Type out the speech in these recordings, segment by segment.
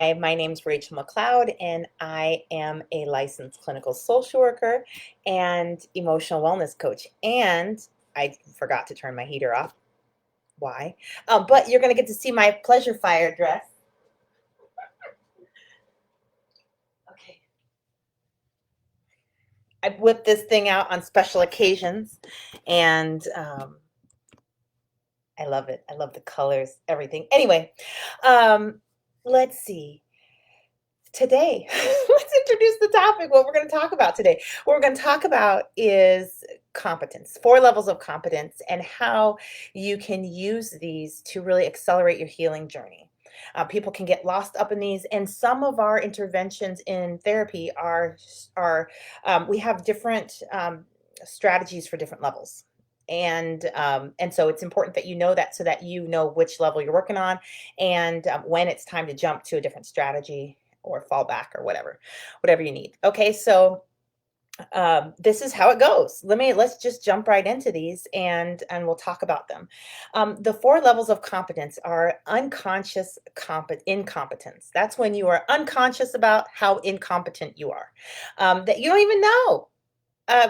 Hi, my name's Rachel McLeod, and I am a licensed clinical social worker and emotional wellness coach. And I forgot to turn my heater off. Why? But you're going to get to see my pleasure fire dress. Okay. I whip this thing out on special occasions, and I love it. I love the colors, everything. Anyway, um, let's see. Today, let's introduce the topic, what we're going to talk about today. What we're going to talk about is competence, 4 levels of competence, and how you can use these to really accelerate your healing journey. People can get lost up in these, and some of our interventions in therapy are we have different strategies for different levels. And so it's important that you know that, so that you know which level you're working on, and when it's time to jump to a different strategy or fall back or whatever you need. Okay, so this is how it goes. Let's just jump right into these, and we'll talk about them. The 4 levels of competence are unconscious incompetence. That's when you are unconscious about how incompetent you are, that you don't even know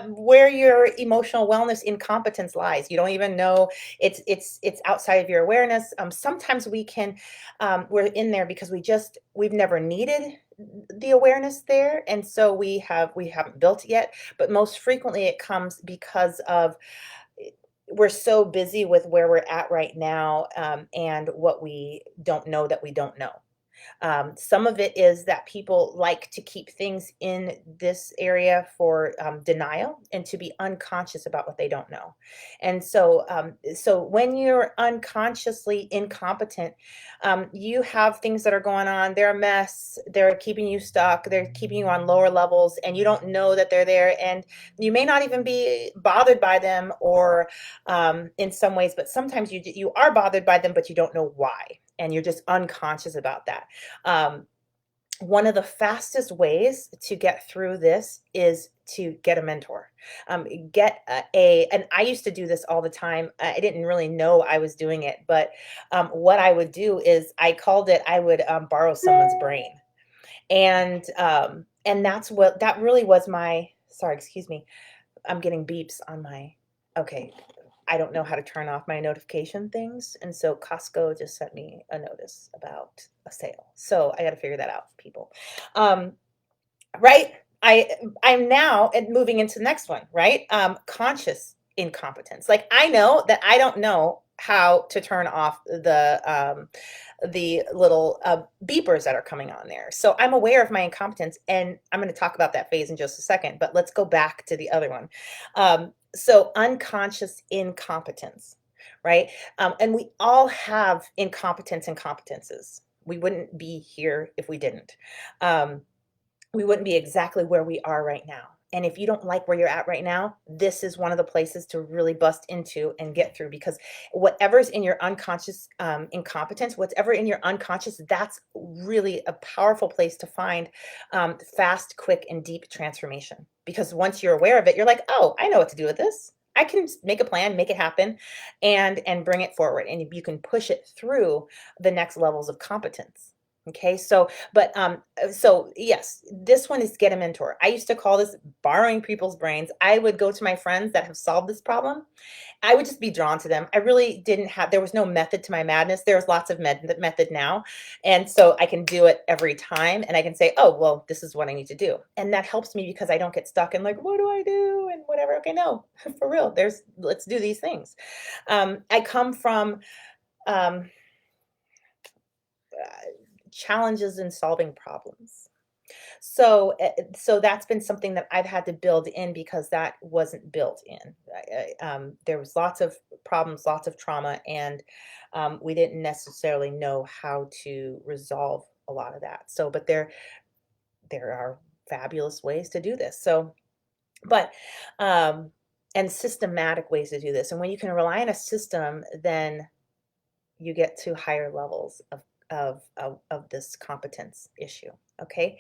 where your emotional wellness incompetence lies. You don't even know it's outside of your awareness. Sometimes we're in there because we've never needed the awareness there, and so we haven't built it yet. But most frequently, it comes because of we're so busy with where we're at right now, and what we don't know that we don't know. Some of it is that people like to keep things in this area for denial and to be unconscious about what they don't know. And so when you're unconsciously incompetent, you have things that are going on. They're a mess. They're keeping you stuck. They're keeping you on lower levels, and you don't know that they're there. And you may not even be bothered by them, or in some ways, but sometimes you are bothered by them, but you don't know why, and you're just unconscious about that. Um, one of the fastest ways to get through this is to get a mentor. Get and I used to do this all the time. I didn't really know I was doing it, but what I would do is I would borrow someone's brain, and that really was my. Sorry, excuse me. I'm getting beeps on my. Okay, I don't know how to turn off my notification things, and so Costco just sent me a notice about a sale. So I got to figure that out, people. Um, right? I'm now moving into the next one, right? Conscious incompetence. Like, I know that I don't know how to turn off the little beepers that are coming on there. So I'm aware of my incompetence, and I'm going to talk about that phase in just a second. But let's go back to the other one. So unconscious incompetence, right? And we all have incompetence and competences. We wouldn't be here if we didn't. We wouldn't be exactly where we are right now. And if you don't like where you're at right now, this is one of the places to really bust into and get through, because whatever's in your unconscious incompetence, whatever in your unconscious, that's really a powerful place to find fast, quick, and deep transformation. Because once you're aware of it, you're like, oh, I know what to do with this. I can make a plan, make it happen, and bring it forward. And you can push it through the next levels of competence. Okay, so yes, this one is get a mentor. I used to call this borrowing people's brains. I would go to my friends that have solved this problem. I would just be drawn to them. I really didn't have, there was no method to my madness. There's lots of method now. And so I can do it every time, and I can say, oh, well, this is what I need to do. And that helps me because I don't get stuck in like, what do I do? And whatever. Okay, no, for real, let's do these things. I come from, um, challenges in solving problems. So that's been something that I've had to build in because that wasn't built in. There was lots of problems, lots of trauma, and we didn't necessarily know how to resolve a lot of that. So, but there are fabulous ways to do this. So, but and systematic ways to do this. And when you can rely on a system, then you get to higher levels of this competence issue. Okay.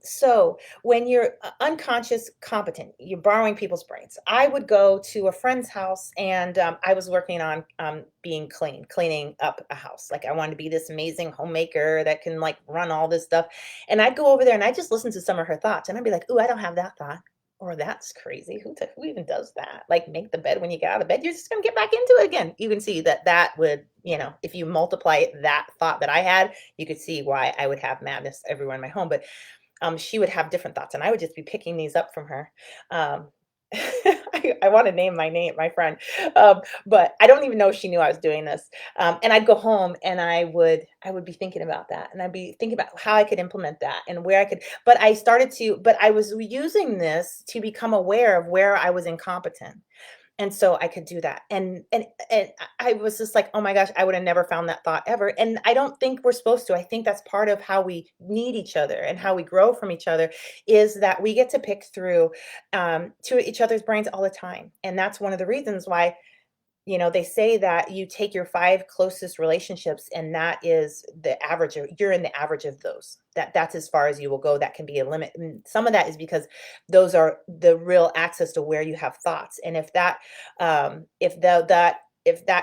So when you're unconscious competent, you're borrowing people's brains. I would go to a friend's house, and I was working on being cleaning up a house. Like I wanted to be this amazing homemaker that can like run all this stuff. And I'd go over there and I just listen to some of her thoughts, and I'd be like, "Ooh, I don't have that thought." Or that's crazy. Who even does that? Like make the bed when you get out of bed. You're just gonna get back into it again. You can see that that would, if you multiply that thought that I had, you could see why I would have madness everywhere in my home. But she would have different thoughts, and I would just be picking these up from her. Um, I want to my friend, but I don't even know if she knew I was doing this. And I'd go home, and I would be thinking about that, and I'd be thinking about how I could implement that and where I could. But I was using this to become aware of where I was incompetent, and so I could do that. And I was just like, "Oh my gosh, I would have never found that thought ever." And I don't think we're supposed to. I think that's part of how we need each other and how we grow from each other, is that we get to pick through to each other's brains all the time. And that's one of the reasons why, they say that you take your 5 closest relationships, and that is the average. You're in the average of those. That's as far as you will go. That can be a limit. And some of that is because those are the real access to where you have thoughts. And if that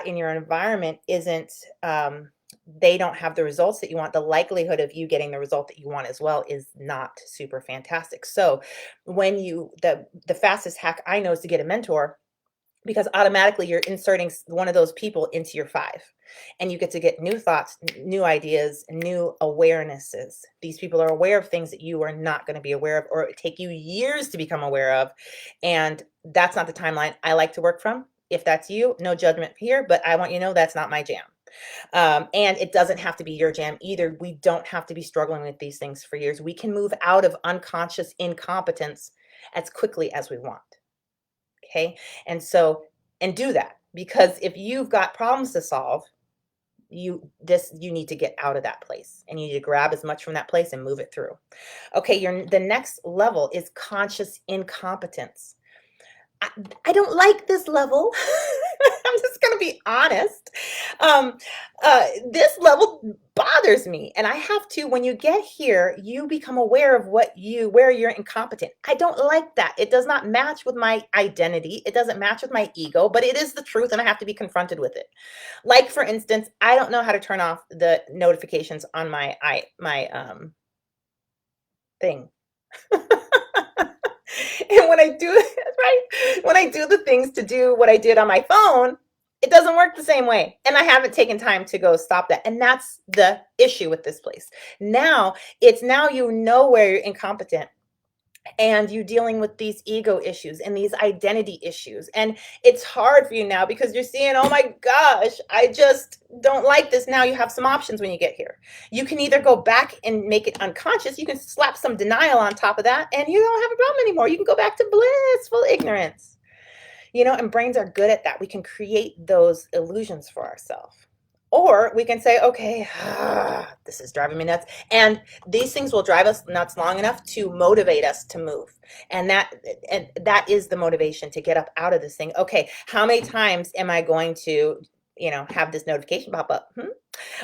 in your environment isn't, they don't have the results that you want, the likelihood of you getting the result that you want as well is not super fantastic. So the fastest hack I know is to get a mentor, because automatically you're inserting one of those people into your 5, and you get to get new thoughts, new ideas, new awarenesses. These people are aware of things that you are not going to be aware of, or it take you years to become aware of. And that's not the timeline I like to work from. If that's you, no judgment here, but I want you to know that's not my jam. And it doesn't have to be your jam either. We don't have to be struggling with these things for years. We can move out of unconscious incompetence as quickly as we want. Okay. And do that, because if you've got problems to solve, you need to get out of that place, and you need to grab as much from that place and move it through. Okay. The next level is conscious incompetence. I, I don't like this level. I'm just going to be honest. Um, this level bothers me, and I have to. When you get here, you become aware of where you're incompetent. I don't like that. It does not match with my identity. It doesn't match with my ego, but it is the truth, and I have to be confronted with it. Like for instance, I don't know how to turn off the notifications on my thing. And when I do right, when I do the things to do what I did on my phone, it doesn't work the same way. And I haven't taken time to go stop that. And that's the issue with this place. Now you know where you're incompetent, and you're dealing with these ego issues and these identity issues. And it's hard for you now because you're seeing, oh my gosh, I just don't like this. Now you have some options when you get here. You can either go back and make it unconscious. You can slap some denial on top of that, and you don't have a problem anymore. You can go back to blissful ignorance. And brains are good at that. We can create those illusions for ourselves. Or we can say, okay, this is driving me nuts. And these things will drive us nuts long enough to motivate us to move. And that is the motivation to get up out of this thing. Okay, how many times am I going to, have this notification pop up?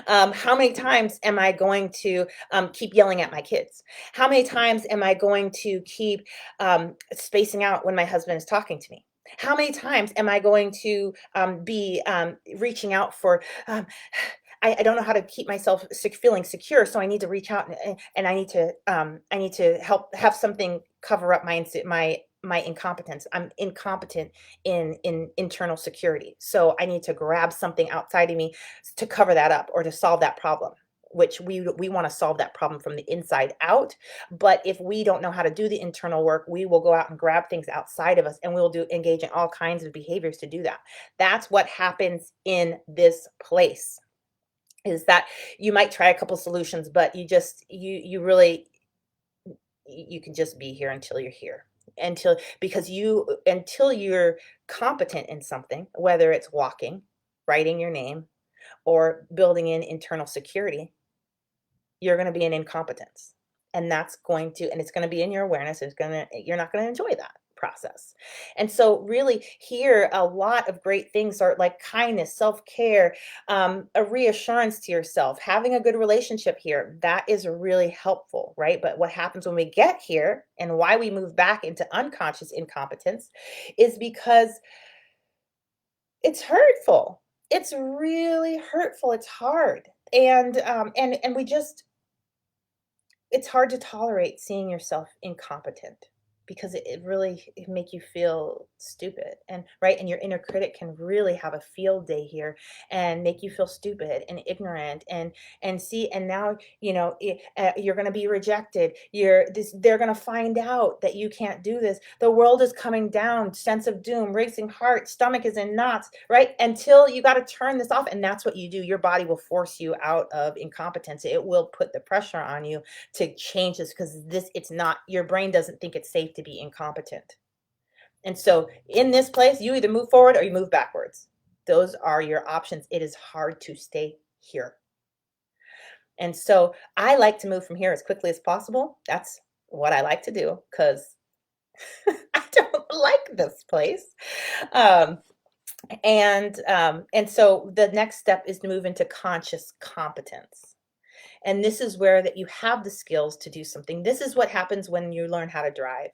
How many times am I going to keep yelling at my kids? How many times am I going to keep spacing out when my husband is talking to me? How many times am I going to be reaching out for? I don't know how to keep myself feeling secure, so I need to reach out, and I need to help have something cover up my incompetence. I'm incompetent in internal security, so I need to grab something outside of me to cover that up or to solve that problem. Which we want to solve that problem from the inside out. But if we don't know how to do the internal work, we will go out and grab things outside of us, and we'll engage in all kinds of behaviors to do that. That's what happens in this place, is that you might try a couple solutions, but you really, you can just be here until you're here, until you're competent in something, whether it's walking, writing your name, or building in internal security. You're going to be in incompetence, and it's going to be in your awareness. You're not going to enjoy that process. And so really here, a lot of great things are like kindness, self-care, a reassurance to yourself, having a good relationship here. That is really helpful, right? But what happens when we get here and why we move back into unconscious incompetence is because it's hurtful. It's really hurtful. It's hard. And we just it's hard to tolerate seeing yourself incompetent because it really it make you feel stupid and right and your inner critic can really have a field day here and make you feel stupid and ignorant and see and now you're going to be rejected they're going to find out that you can't do this, the world is coming down, sense of doom, racing heart, stomach is in knots, right, until you got to turn this off. And that's what you do. Your body will force you out of incompetence. It will put the pressure on you to change this because this it's not your brain doesn't think it's safe to be incompetent. And so in this place, you either move forward or you move backwards. Those are your options. It is hard to stay here. And so I like to move from here as quickly as possible. That's what I like to do because I don't like this place. Um, and so the next step is to move into conscious competence. And this is where that you have the skills to do something. This is what happens when you learn how to drive.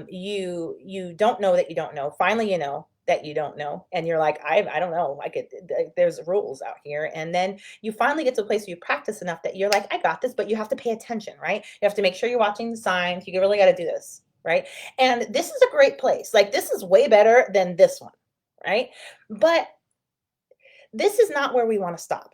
You don't know that you don't know. Finally, you know that you don't know, and you're like, I don't know. Like there's rules out here, and then you finally get to a place where you practice enough that you're like, I got this. But you have to pay attention, right? You have to make sure you're watching the signs. You really got to do this, right? And this is a great place. Like this is way better than this one, right? But this is not where we want to stop.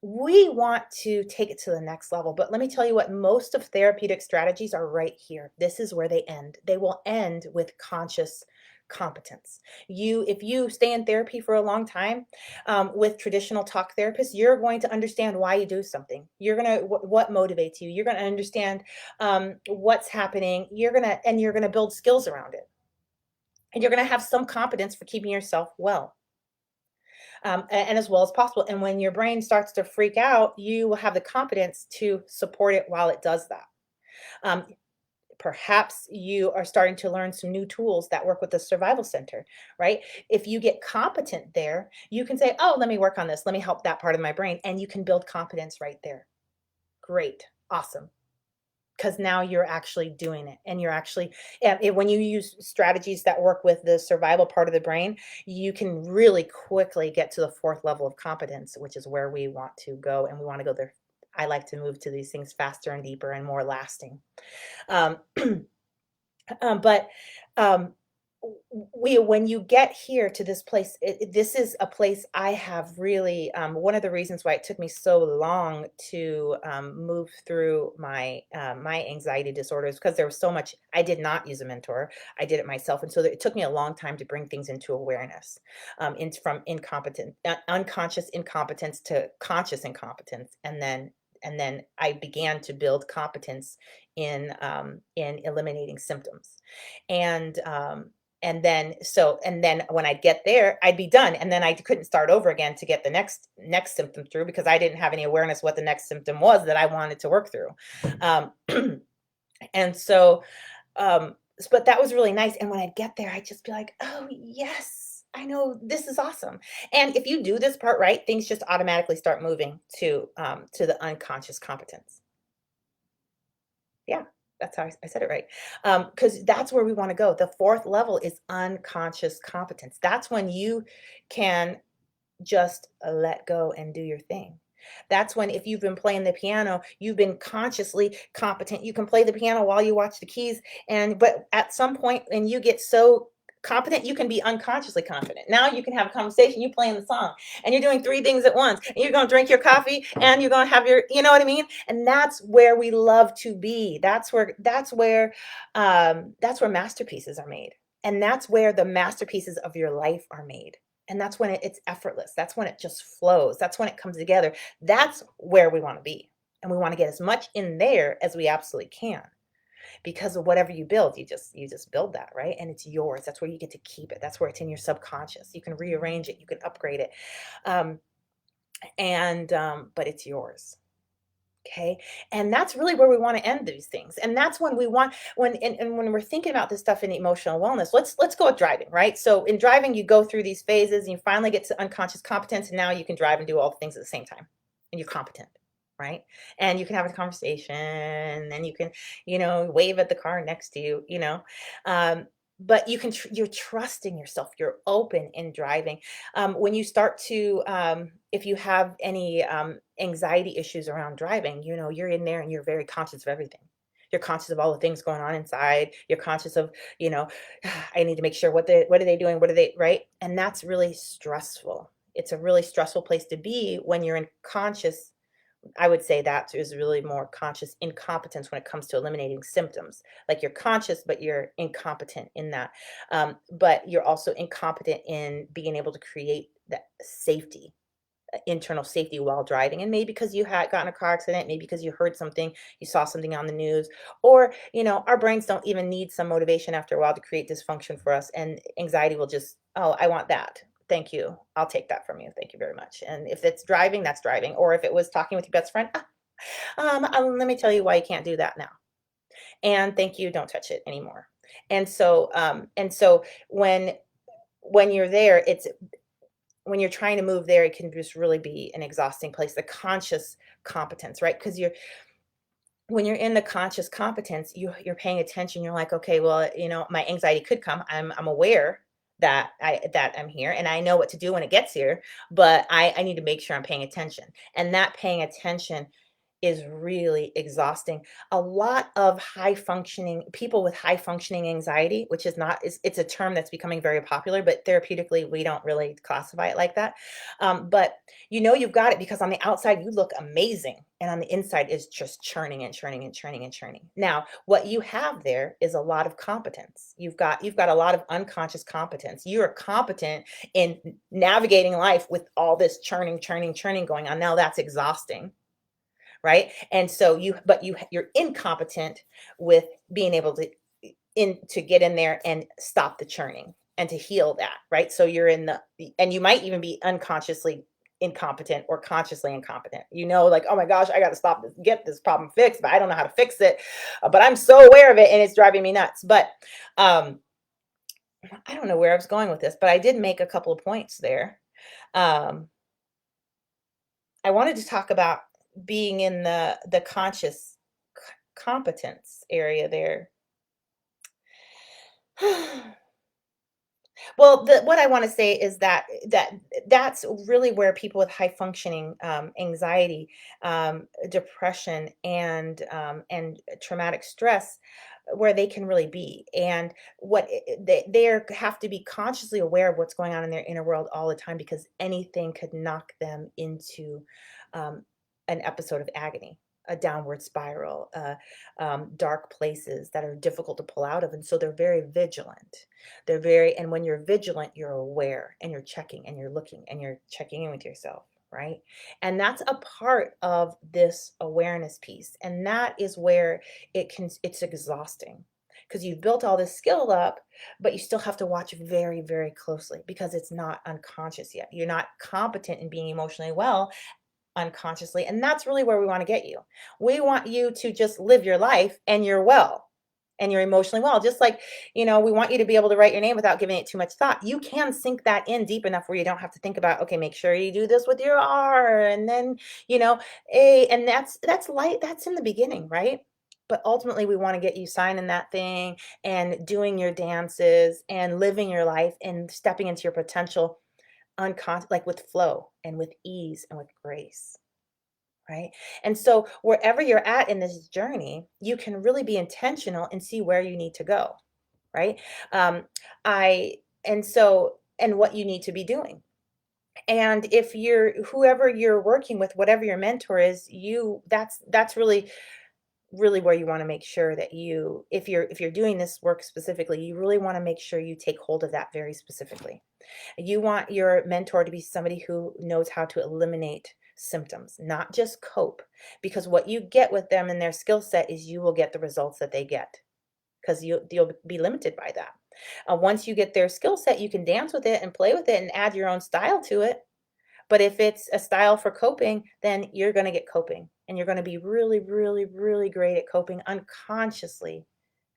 We want to take it to the next level, but let me tell you what, most of therapeutic strategies are right here. This is where they end. They will end with conscious competence. If you stay in therapy for a long time with traditional talk therapists, you're going to understand why you do something. You're gonna what motivates you. You're gonna understand what's happening. You're gonna build skills around it, and you're gonna have some competence for keeping yourself well and as well as possible. And when your brain starts to freak out, you will have the confidence to support it while it does that. Um, Perhaps you are starting to learn some new tools that work with the survival center, right? If you get competent there, you can say, oh, let me work on this. Let me help that part of my brain. And you can build competence right there. Great. Awesome. Because now you're actually doing it and you're actually when you use strategies that work with the survival part of the brain, you can really quickly get to the fourth level of competence, which is where we want to go, and we want to go there. I like to move to these things faster and deeper and more lasting. um, but um, we when you get here to this place, this is a place I have really one of the reasons why it took me so long to move through my anxiety disorders, because there was so much. I did not use a mentor. I did it myself, and so it took me a long time to bring things into awareness, from unconscious incompetence to conscious incompetence, and then I began to build competence in eliminating symptoms. And and then when I'd get there, I'd be done, and then I couldn't start over again to get the next symptom through because I didn't have any awareness what the next symptom was that I wanted to work through. Um, and so, but that was really nice. And when I'd get there, I'd just be like, oh yes, I know this is awesome. And if you do this part right, things just automatically start moving to the unconscious competence. Yeah, that's how I said it right. Because that's where we want to go. The fourth level is unconscious competence. That's when you can just let go and do your thing. That's when, if you've been playing the piano, you've been consciously competent. You can play the piano while you watch the keys. But at some point, when you get so competent, you can be unconsciously confident. Now you can have a conversation, you playing the song, and you're doing three things at once. And you're going to drink your coffee, and you're going to have you know what I mean? And that's where we love to be. That's where masterpieces are made. And that's where the masterpieces of your life are made. And that's when it's effortless. That's when it just flows. That's when it comes together. That's where we want to be. And we want to get as much in there as we absolutely can. Because of whatever you build, you just build that, right? And it's yours. That's where you get to keep it. That's where it's in your subconscious. You can rearrange it, you can upgrade it. But it's yours. Okay. And that's really where we want to end these things. And that's when we want and when we're thinking about this stuff in emotional wellness, let's go with driving, right? So in driving, you go through these phases and you finally get to unconscious competence, and now you can drive and do all the things at the same time. And you're competent, right? And you can have a conversation and you can, wave at the car next to you, but you're trusting yourself, you're open in driving. When you start to if you have any anxiety issues around driving, you're in there and you're very conscious of everything. You're conscious of all the things going on inside. You're conscious of, you know, I need to make sure what are they doing? What are they, right? And that's really stressful. It's a really stressful place to be when you're in conscious. I would say that is really more conscious incompetence when it comes to eliminating symptoms. Like you're conscious, but you're incompetent in that. But you're also incompetent in being able to create that safety, internal safety while driving. And maybe because you had gotten a car accident, maybe because you heard something, you saw something on the news, or, our brains don't even need some motivation after a while to create dysfunction for us. And anxiety will just, oh, I want that. Thank you. I'll take that from you. Thank you very much. And if it's driving, that's driving. Or if it was talking with your best friend, let me tell you why you can't do that now. And thank you. Don't touch it anymore. And so when you're there, it's when you're trying to move there, it can just really be an exhausting place. The conscious competence, right? Because when you're in the conscious competence, you're paying attention. You're like, okay, well, my anxiety could come. I'm aware that I'm here, and I know what to do when it gets here, but I need to make sure I'm paying attention. And that paying attention is really exhausting. A lot of high functioning people with high functioning anxiety, which is not, it's a term that's becoming very popular, but therapeutically, we don't really classify it like that. But you've got it because on the outside, you look amazing. And on the inside is just churning and churning and churning and churning. Now, what you have there is a lot of competence. You've got a lot of unconscious competence. You're competent in navigating life with all this churning, churning, churning going on. Now that's exhausting, right? And so you're incompetent with being able to get in there and stop the churning and to heal that, right? So you're and you might even be unconsciously incompetent or consciously incompetent. Like, oh my gosh, I got to stop this, get this problem fixed, but I don't know how to fix it. But I'm so aware of it and it's driving me nuts. But I don't know where I was going with this, but I did make a couple of points there. Um, I wanted to talk about being in the conscious competence area there. Well, what I want to say is that's really where people with high functioning anxiety, depression, and traumatic stress, where they can really be, and they have to be consciously aware of what's going on in their inner world all the time, because anything could knock them into um, an episode of agony, a downward spiral, dark places that are difficult to pull out of, and so they're very vigilant. And when you're vigilant, you're aware and you're checking and you're looking and you're checking in with yourself, right? And that's a part of this awareness piece. And that is where it's exhausting, because you've built all this skill up, but you still have to watch very, very closely because it's not unconscious yet. You're not competent in being emotionally well unconsciously. And that's really where we want to get you. We want you to just live your life and you're well and you're emotionally well. Just like, we want you to be able to write your name without giving it too much thought. You can sink that in deep enough where you don't have to think about, okay, make sure you do this with your R, and then, A, and that's light. That's in the beginning, right? But ultimately, we want to get you signing that thing and doing your dances and living your life and stepping into your potential like with flow and with ease and with grace, right? And so wherever you're at in this journey, you can really be intentional and see where you need to go, right? um I and what you need to be doing. And if whoever you're working with, whatever your mentor is, that's really where you want to make sure that if you're doing this work specifically, you really want to make sure you take hold of that very specifically. You want your mentor to be somebody who knows how to eliminate symptoms, not just cope. Because what you get with them and their skill set is you will get the results that they get, because you'll be limited by that. Once you get their skill set, you can dance with it and play with it and add your own style to it. But if it's a style for coping, then you're going to get coping, and you're going to be really, really, really great at coping, unconsciously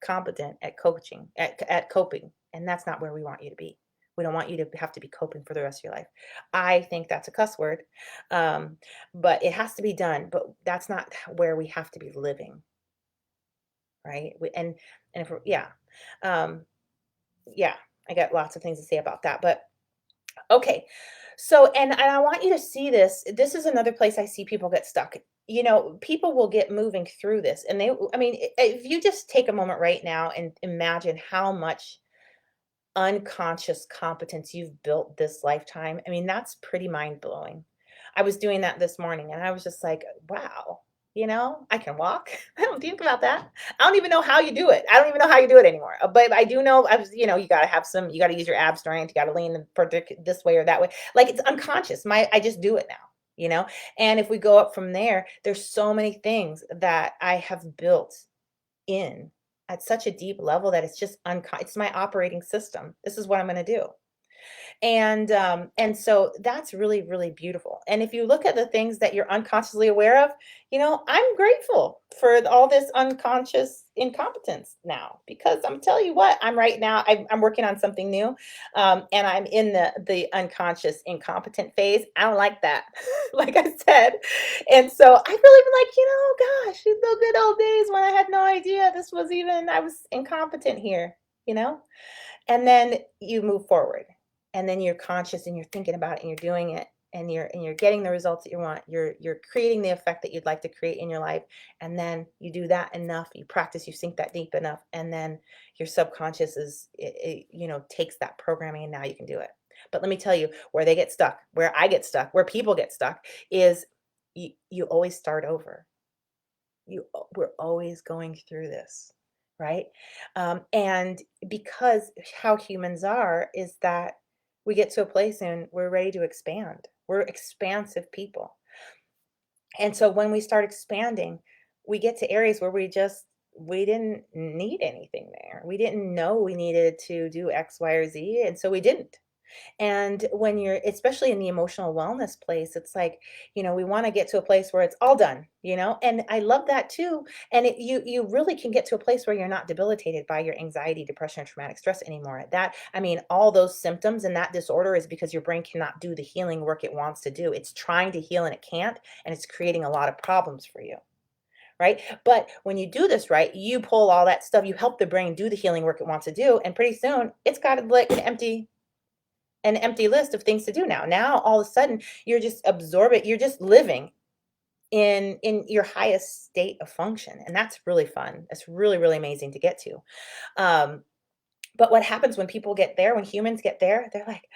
competent at coaching, at coping. And that's not where we want you to be. We don't want you to have to be coping for the rest of your life. I think that's a cuss word, um, but it has to be done. But that's not where we have to be living, right? And if we're, yeah, um, yeah, I got lots of things to say about that. But okay. So, and I want you to see this. This is another place I see people get stuck. People will get moving through this, and I mean, if you just take a moment right now and imagine how much unconscious competence you've built this lifetime. I mean, that's pretty mind blowing. I was doing that this morning and I was just like, wow, I can walk. I don't think about that. I don't even know how you do it. I don't even know how you do it anymore. But I do know, you got to you got to use your ab strength. You got to lean this way or that way. Like it's unconscious. I just do it now. And if we go up from there, there's so many things that I have built in at such a deep level that it's just it's my operating system. This is what I'm going to do. And so that's really, really beautiful. And if you look at the things that you're unconsciously aware of, I'm grateful for all this unconscious incompetence now, because I'm telling you what, I'm working on something new, and I'm in the unconscious incompetent phase. I don't like that, like I said. And so I really been like, gosh, the good old days when I had no idea I was incompetent here, you know. And then you move forward, and then you're conscious and you're thinking about it and you're doing it, and you're getting the results that you want. You're creating the effect that you'd like to create in your life. And then you do that enough, you practice, you sink that deep enough, and then your subconscious takes that programming, and now you can do it. But let me tell you, where they get stuck, where I get stuck, where people get stuck is you always start over. We're always going through this, right? And because how humans are is that we get to a place and we're ready to expand. We're expansive people. And so when we start expanding, we get to areas where we didn't need anything there. We didn't know we needed to do X, Y, or Z. And so we didn't. And when you're, especially in the emotional wellness place, it's like, we want to get to a place where it's all done, and I love that too. And you really can get to a place where you're not debilitated by your anxiety, depression, or traumatic stress anymore. I mean, all those symptoms and that disorder is because your brain cannot do the healing work it wants to do. It's trying to heal and it can't, and it's creating a lot of problems for you. Right. But when you do this right, you pull all that stuff, you help the brain do the healing work it wants to do. And pretty soon it's got like an empty list of things to do now. Now all of a sudden you're just absorbing, you're just living in your highest state of function. And that's really fun. It's really, really amazing to get to. But what happens when people get there, when humans get there, they're like,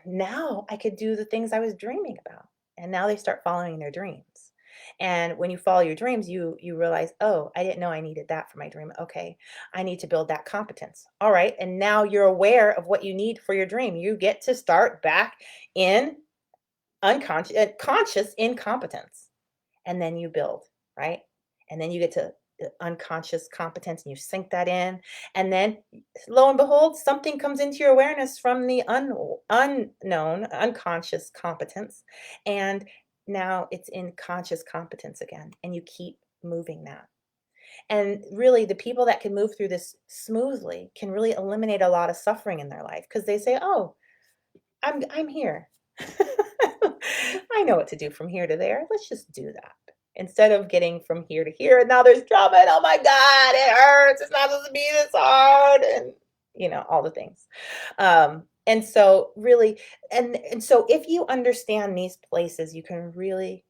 now I could do the things I was dreaming about. And now they start following their dreams. And when you follow your dreams, you realize, oh, I didn't know I needed that for my dream. Okay, I need to build that competence. All right, and now you're aware of what you need for your dream. You get to start back in conscious incompetence, and then you build, right? And then you get to unconscious competence, and you sink that in, and then lo and behold, something comes into your awareness from the unknown unconscious competence, and now it's in conscious competence again, and you keep moving that. And really, the people that can move through this smoothly can really eliminate a lot of suffering in their life, because they say, oh, I'm here. I know what to do from here to there. Let's just do that. Instead of getting from here to here, and now there's drama, and oh my God, it hurts. It's not supposed to be this hard, and all the things. And so really, and so if you understand these places, you can really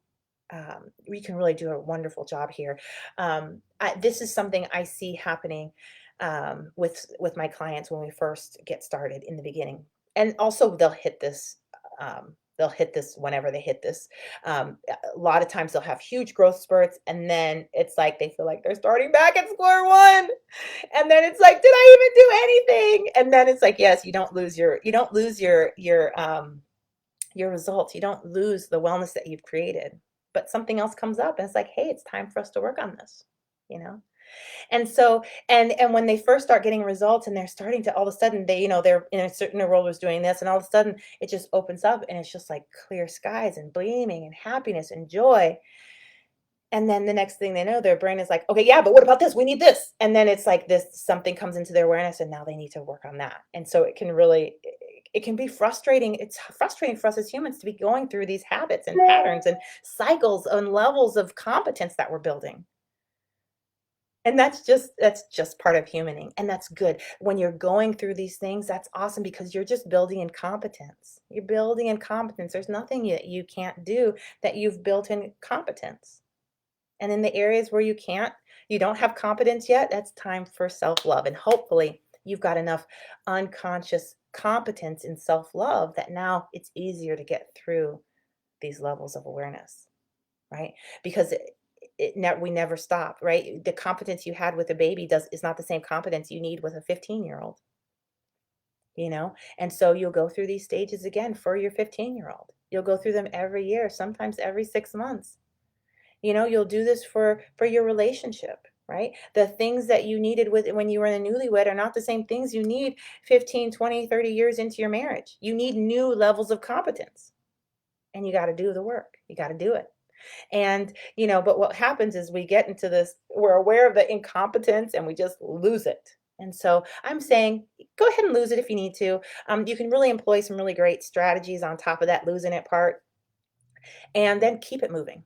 do a wonderful job here. This is something I see happening with my clients when we first get started in the beginning, and also they'll hit this. They'll hit this whenever they hit this. A lot of times they'll have huge growth spurts, and then it's like they feel like they're starting back at square one, and then it's like, did I even do anything? And then it's like, yes, you don't lose your results. You don't lose the wellness that you've created, but something else comes up and it's like, hey, it's time for us to work on this, you know? And so, and when they first start getting results and they're starting to, all of a sudden they, they're in a certain role was doing this, and all of a sudden it just opens up and it's just like clear skies and gleaming and happiness and joy. And then the next thing they know, their brain is like, okay, yeah, but what about this? We need this. And then it's like this, something comes into their awareness and now they need to work on that. And so it can really, it can be frustrating. It's frustrating for us as humans to be going through these habits and patterns and cycles and levels of competence that we're building. And that's just part of humaning, and that's good. When you're going through these things, that's awesome because you're just building in competence. You're building in competence. There's nothing that you can't do that you've built in competence. And in the areas where you don't have competence yet, that's time for self-love. And hopefully you've got enough unconscious competence in self-love that now it's easier to get through these levels of awareness, right? Because we never stop, right? The competence you had with a baby is not the same competence you need with a 15-year-old, And so you'll go through these stages again for your 15-year-old. You'll go through them every year, sometimes every 6 months. You'll do this for your relationship, right? The things that you needed with when you were in a newlywed are not the same things you need 15, 20, 30 years into your marriage. You need new levels of competence. And you got to do the work. You got to do it. And, but what happens is we get into this, we're aware of the incompetence and we just lose it. And so I'm saying, go ahead and lose it if you need to. You can really employ some really great strategies on top of that losing it part, and then keep it moving.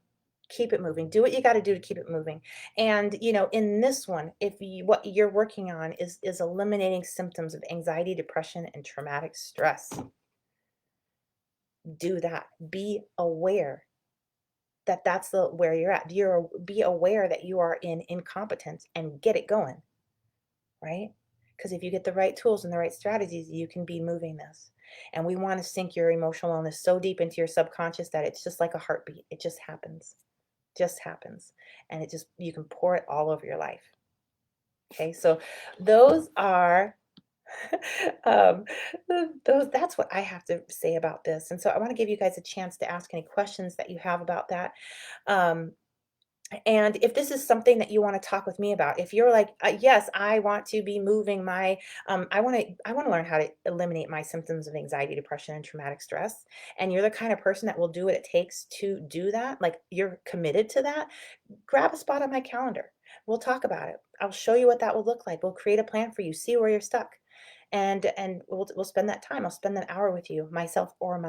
Keep it moving. Do what you got to do to keep it moving. And, in this one, what you're working on is eliminating symptoms of anxiety, depression, and traumatic stress. Do that. Be aware that that's where you're at. Be aware that you are in incompetence and get it going, right? Because if you get the right tools and the right strategies, you can be moving this. And we want to sink your emotional wellness so deep into your subconscious that it's just like a heartbeat. It just happens. Just happens. And you can pour it all over your life. Okay, so those are um, that's what I have to say about this. And so I want to give you guys a chance to ask any questions that you have about that. Um, And if this is something that you want to talk with me about, if you're like, yes, I want to be moving I want to learn how to eliminate my symptoms of anxiety, depression, and traumatic stress. And you're the kind of person that will do what it takes to do that. Like you're committed to that. Grab a spot on my calendar. We'll talk about it. I'll show you what that will look like. We'll create a plan for you. See where you're stuck. And we'll spend that time. I'll spend that hour with you, myself or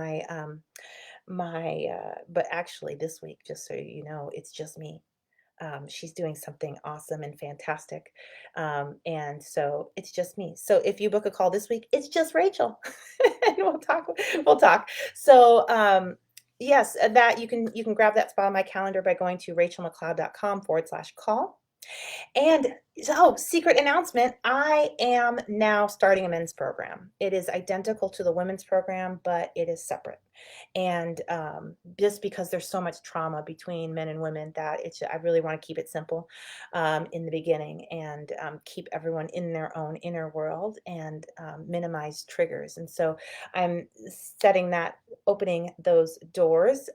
but actually this week, just so you know, it's just me. She's doing something awesome and fantastic. And so it's just me. So if you book a call this week, it's just Rachel. And we'll talk. So yes, that you can grab that spot on my calendar by going to rachelmcleod.com/call. And so, secret announcement, I am now starting a men's program. It is identical to the women's program, but it is separate. And just because there's so much trauma between men and women that I really want to keep it simple in the beginning, and keep everyone in their own inner world, and minimize triggers. And so I'm setting that, opening those doors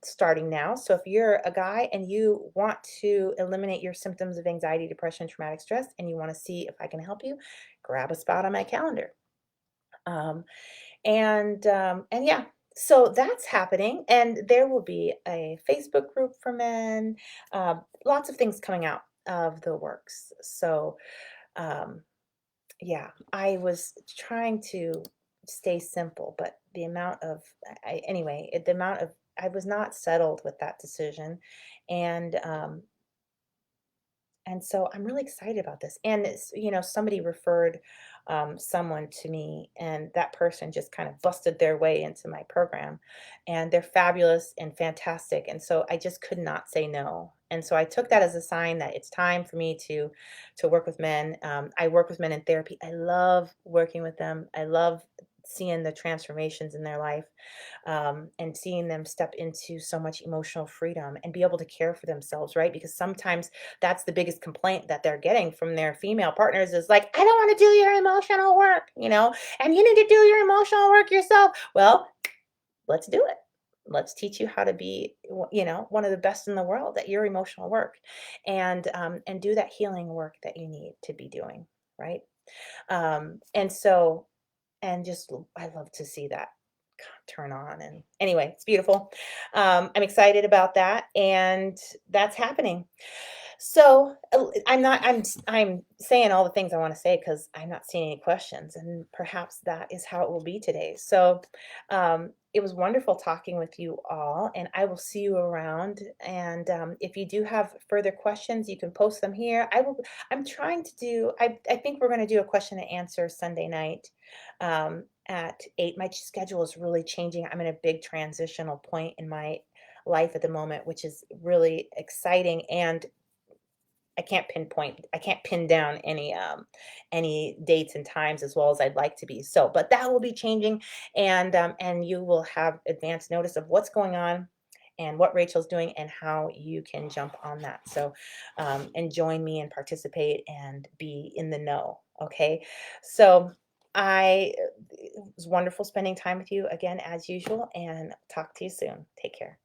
starting now. So if you're a guy and you want to eliminate your symptoms of anxiety, depression, traumatic stress, and you want to see if I can help you, grab a spot on my calendar. And yeah, so that's happening, and there will be a Facebook group for men. Lots of things coming out of the works. So um, yeah, I was trying to stay simple, but the amount of anyway, the amount of I was not settled with that decision, and so I'm really excited about this. And somebody referred someone to me, and that person just kind of busted their way into my program, and they're fabulous and fantastic. And so I just could not say no. And so I took that as a sign that it's time for me to work with men. I work with men in therapy. I love working with them. I love seeing the transformations in their life, and seeing them step into so much emotional freedom and be able to care for themselves, right? Because sometimes that's the biggest complaint that they're getting from their female partners is like, I don't want to do your emotional work, and you need to do your emotional work yourself. Well, let's do it. let's teach you how to be, one of the best in the world at your emotional work, and do that healing work that you need to be doing, right? And so, and just I love to see that turn on. And anyway, it's beautiful. I'm excited about that, and that's happening. So, I'm saying all the things I wanna say because 'cause I'm not seeing any questions, and perhaps that is how it will be today. So, it was wonderful talking with you all, and I will see you around, and, if you do have further questions, you can post them here. I'm trying to do I think we're gonna do a question and answer Sunday night, at 8. My schedule is really changing. I'm in a big transitional point in my life at the moment, which is really exciting, and I can't pin down any dates and times as well as I'd like to be. So, but that will be changing, and you will have advance notice of what's going on and what Rachel's doing and how you can jump on that. So, and join me and participate and be in the know. Okay. So, it was wonderful spending time with you again as usual, and talk to you soon. Take care.